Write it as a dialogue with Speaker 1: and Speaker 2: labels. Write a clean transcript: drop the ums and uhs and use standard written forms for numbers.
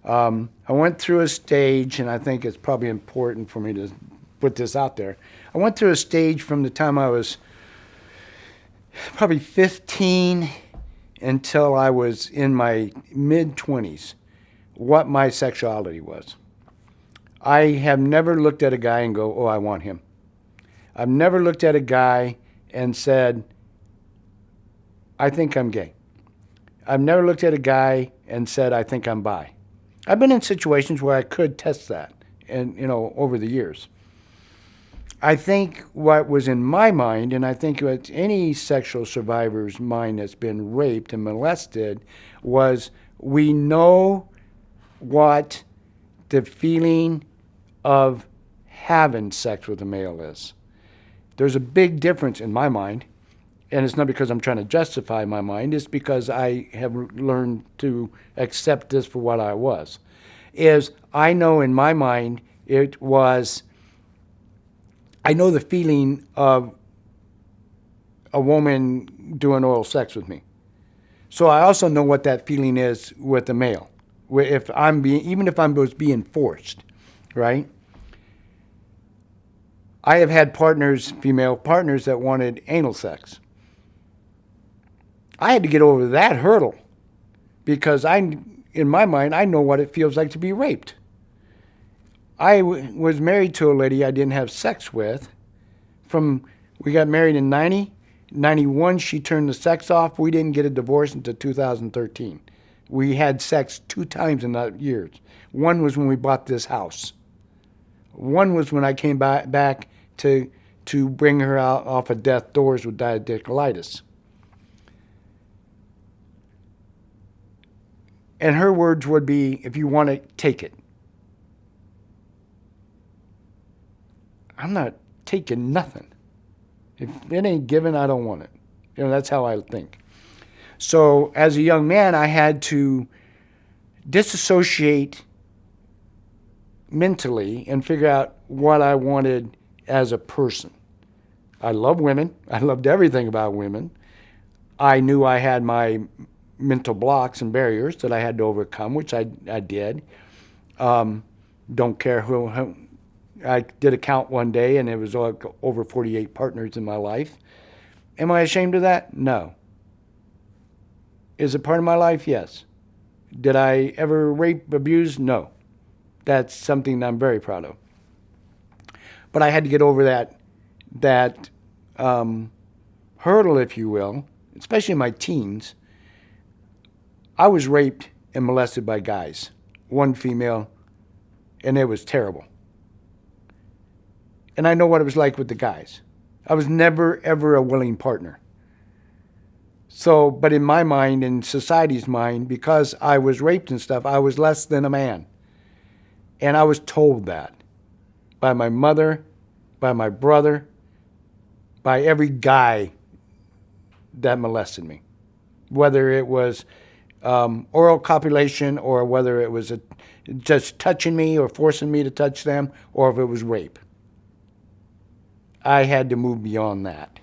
Speaker 1: I went through a stage, and I think it's probably important for me to put this out there. I went through a stage from the time I was probably 15 until I was in my mid-20s, what my sexuality was. I have never looked at a guy and go, oh, I want him. I've never looked at a guy and said, I think I'm gay. I've never looked at a guy and said, I think I'm bi. I've been in situations where I could test that, and over the years. I think what was in my mind, and I think what any sexual survivor's mind that's been raped and molested, was we know what the feeling of having sex with a male is. There's a big difference in my mind, and it's not because I'm trying to justify my mind, it's because I have learned to accept this for what I was. Is I know in my mind it was, I know the feeling of a woman doing oral sex with me. So I also know what that feeling is with a male. Even if I was being forced, right? I have had female partners that wanted anal sex. I had to get over that hurdle because in my mind, I know what it feels like to be raped. I was married to a lady I didn't have sex with. We got married in 90. 91, she turned the sex off. We didn't get a divorce until 2013. We had sex 2 times in that years. One was when we bought this house. One was when I came back to bring her out off of death's doors with diverticulitis. And her words would be, if you want it, take it. I'm not taking nothing. If it ain't given, I don't want it. That's how I think. So as a young man, I had to disassociate mentally and figure out what I wanted as a person. I love women. I loved everything about women. I knew I had my mental blocks and barriers that I had to overcome, which I did. Don't care who. I did a count one day, and it was over 48 partners in my life. Am I ashamed of that? No. Is it part of my life? Yes. Did I ever rape, abuse? No. That's something I'm very proud of. But I had to get over that hurdle, if you will, especially in my teens. I was raped and molested by guys, one female, and it was terrible. And I know what it was like with the guys. I was never, ever a willing partner. So, but in my mind, in society's mind, because I was raped and stuff, I was less than a man. And I was told that by my mother, by my brother, by every guy that molested me. Whether it was oral copulation or whether it was just touching me or forcing me to touch them or if it was rape. I had to move beyond that.